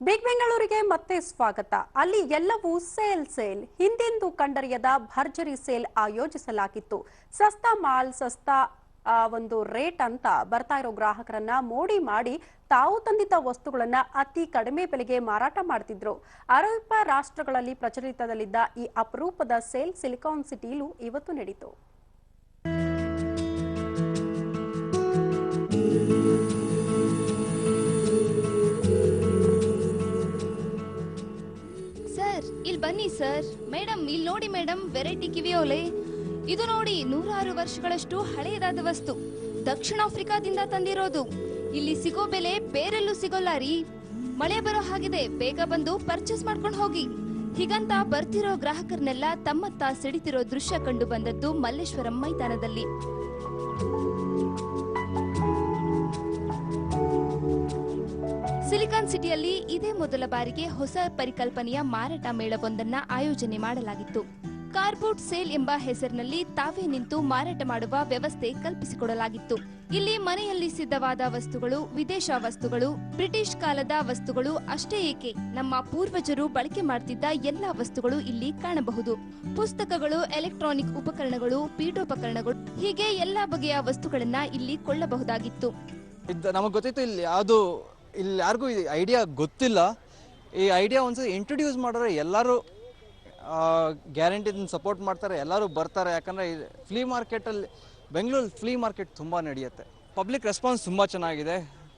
Big ಬೆಂಗಳೂರಿಗೆ ಮತ್ತೆ ಸ್ವಾಗತ. ಅಲ್ಲಿ ಎಲ್ಲವೂ ಸೇಲ್ ಹಿಂದೆಂದೂ ಕಂಡರಿಯದ ಭರ್ಜರಿ ಸೇಲ್ ಆಯೋಜಿಸಲಾಗಿತ್ತು. ಸಸ್ತಾ ಮಾಲ್ ಸಸ್ತಾ ಒಂದು ರೇಟ್ ಅಂತ ಬರ್ತಾ ಇರೋ ಗ್ರಾಹಕರನ್ನ ಮೋಡಿ ಮಾಡಿ ತಾವು ತಂದಿದ್ದ ವಸ್ತುಗಳನ್ನ ಅತಿ ಕಡಿಮೆ ಬೆಲೆಗೆ ಮಾರಾಟ ಮಾಡ್ತಿದ್ರು. ಅರಬ್ ರಾಷ್ಟ್ರಗಳಲ್ಲಿ ಪ್ರಚಲಿತದಲ್ಲಿದ್ದ ಈ ಅಪರೂಪದ ಸೇಲ್ ಸಿಲಿಕಾನ್ ಸಿಟಿಯಲ್ಲೂ ಇವತ್ತು ನಡೆಯಿತು. ಇಲ್ಲಿ ಬನ್ನಿ ಸರ್. ಮೇಡಮ್ ಇಲ್ಲಿ ನೋಡಿ ಮೇಡಮ್, ವೆರೈಟಿ ಕಿವಿಯೋಲೆ. ಇದು ನೋಡಿ 106 ವರ್ಷಗಳಷ್ಟು ಹಳೆಯದಾದ ವಸ್ತು, ದಕ್ಷಿಣ ಆಫ್ರಿಕಾದಿಂದ ತಂದಿರೋದು. ಇಲ್ಲಿ ಸಿಗೋ ಬೆಲೆ ಬೇರೆಲ್ಲೂ ಸಿಗೋಲ್ಲ ರೀ. ಮಳೆ ಬರೋ ಹಾಗಿದೆ, ಬೇಗ ಬಂದು ಪರ್ಚೇಸ್ ಮಾಡ್ಕೊಂಡು ಹೋಗಿ. ಹೀಗಂತ ಬರ್ತಿರೋ ಗ್ರಾಹಕರನ್ನೆಲ್ಲ ತಮ್ಮತ್ತ ಸಿಡಿತಿರೋ ದೃಶ್ಯ ಕಂಡು ಬಂದದ್ದು ಮಲ್ಲೇಶ್ವರಂ ಮೈದಾನದಲ್ಲಿ. ಸಿಲಿಕಾನ್ ಸಿಟಿಯಲ್ಲಿ ಇದೇ ಮೊದಲ ಬಾರಿಗೆ ಹೊಸ ಪರಿಕಲ್ಪನೆಯ ಮಾರಾಟ ಮೇಳವೊಂದನ್ನ ಆಯೋಜನೆ ಮಾಡಲಾಗಿತ್ತು. ಕಾರ್ಬೂಟ್ ಸೇಲ್ ಎಂಬ ಹೆಸರಿನಲ್ಲಿ ತಾವೇ ನಿಂತು ಮಾರಾಟ ಮಾಡುವ ವ್ಯವಸ್ಥೆ ಕಲ್ಪಿಸಿಕೊಡಲಾಗಿತ್ತು. ಇಲ್ಲಿ ಮನೆಯಲ್ಲಿ ಸಿದ್ಧವಾದ ವಸ್ತುಗಳು, ವಿದೇಶ ವಸ್ತುಗಳು, ಬ್ರಿಟಿಷ್ ಕಾಲದ ವಸ್ತುಗಳು ಅಷ್ಟೇ ಏಕೆ, ನಮ್ಮ ಪೂರ್ವಜರು ಬಳಕೆ ಮಾಡ್ತಿದ್ದ ಎಲ್ಲಾ ವಸ್ತುಗಳು ಇಲ್ಲಿ ಕಾಣಬಹುದು. ಪುಸ್ತಕಗಳು, ಎಲೆಕ್ಟ್ರಾನಿಕ್ ಉಪಕರಣಗಳು, ಪೀಠೋಪಕರಣಗಳು, ಹೀಗೆ ಎಲ್ಲಾ ಬಗೆಯ ವಸ್ತುಗಳನ್ನ ಇಲ್ಲಿ ಕೊಳ್ಳಬಹುದಾಗಿತ್ತು. ನಮಗೆ ಗೊತ್ತಿತ್ತು ಇಲ್ಲಿ ಯಾರಿಗೂ ಈ ಐಡಿಯಾ ಗೊತ್ತಿಲ್ಲ. ಈ ಐಡಿಯಾ ಒಂದ್ಸತಿ ಇಂಟ್ರೊಡ್ಯೂಸ್ ಮಾಡಿದ್ರೆ ಎಲ್ಲರೂ ಗ್ಯಾರಂಟಿ ಸಪೋರ್ಟ್ ಮಾಡ್ತಾರೆ, ಎಲ್ಲರೂ ಬರ್ತಾರೆ. ಯಾಕಂದರೆ ಫ್ಲೀ ಮಾರ್ಕೆಟಲ್ಲಿ ಬೆಂಗಳೂರು ಫ್ಲೀ ಮಾರ್ಕೆಟ್ ತುಂಬ ನಡೆಯುತ್ತೆ. ಪಬ್ಲಿಕ್ ರೆಸ್ಪಾನ್ಸ್ ತುಂಬ ಚೆನ್ನಾಗಿದೆ,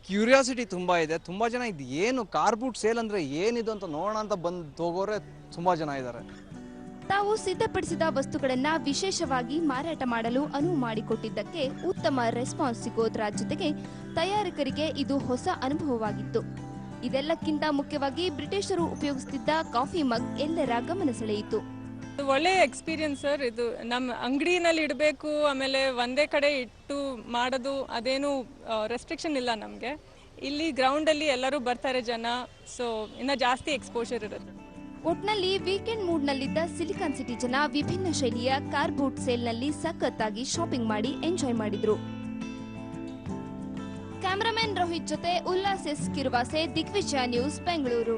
ಕ್ಯೂರಿಯಾಸಿಟಿ ತುಂಬ ಇದೆ. ತುಂಬ ಜನ ಇದು ಏನು ಕಾರ್ಬೂಟ್ ಸೇಲ್ ಅಂದರೆ ಏನಿದು ಅಂತ ನೋಡೋಣ ಅಂತ ಬಂದು ಹೋಗೋರೆ ತುಂಬ ಜನ ಇದ್ದಾರೆ. ತಾವು ಸಿದ್ಧಪಡಿಸಿದ ವಸ್ತುಗಳನ್ನ ವಿಶೇಷವಾಗಿ ಮಾರಾಟ ಮಾಡಲು ಅನುವು ಮಾಡಿಕೊಟ್ಟಿದ್ದಕ್ಕೆ ಉತ್ತಮ ರೆಸ್ಪಾನ್ಸ್ ಸಿಗೋದ್ರ ಜೊತೆಗೆ ತಯಾರಕರಿಗೆ ಇದು ಹೊಸ ಅನುಭವವಾಗಿತ್ತು. ಇದೆಲ್ಲಕ್ಕಿಂತ ಮುಖ್ಯವಾಗಿ ಬ್ರಿಟಿಷರು ಉಪಯೋಗಿಸುತ್ತಿದ್ದ ಕಾಫಿ ಮಗ್ ಎಲ್ಲರ ಗಮನ ಸೆಳೆಯಿತು. ಒಳ್ಳೆಯ ಎಕ್ಸ್ಪೀರಿಯನ್ಸ್ ಸರ್. ಇದು ನಮ್ಮ ಅಂಗಡಿನಲ್ಲಿ ಇಡಬೇಕು, ಆಮೇಲೆ ಒಂದೇ ಕಡೆ ಇಟ್ಟು ಮಾಡೋದು ಅದೇನು ರೆಸ್ಟ್ರಿಕ್ಷನ್ ಇಲ್ಲ ನಮಗೆ. ಇಲ್ಲಿ ಗ್ರೌಂಡಲ್ಲಿ ಎಲ್ಲರೂ ಬರ್ತಾರೆ ಜನ, ಸೊ ಇನ್ನು ಜಾಸ್ತಿ ಎಕ್ಸ್ಪೋಜರ್ ಇರುತ್ತೆ. ಒಟ್ನಲ್ಲಿ ವೀಕೆಂಡ್ ಮೂಡ್ನಲ್ಲಿದ್ದ ಸಿಲಿಕಾನ್ ಸಿಟಿ ಜನ ವಿಭಿನ್ನ ಶೈಲಿಯ ಕಾರ್ಬೂಟ್ ಸೇಲ್ನಲ್ಲಿ ಸಖತ್ತಾಗಿ ಶಾಪಿಂಗ್ ಮಾಡಿ ಎಂಜಾಯ್ ಮಾಡಿದ್ರು. ಕ್ಯಾಮರಾಮನ್ ರೋಹಿತ್ ಜೊತೆ ಉಲ್ಲಾಸ್ ಎಸ್ ಕಿರುವಾಸೆ, ದಿಗ್ವಿಜಯ ನ್ಯೂಸ್, ಬೆಂಗಳೂರು.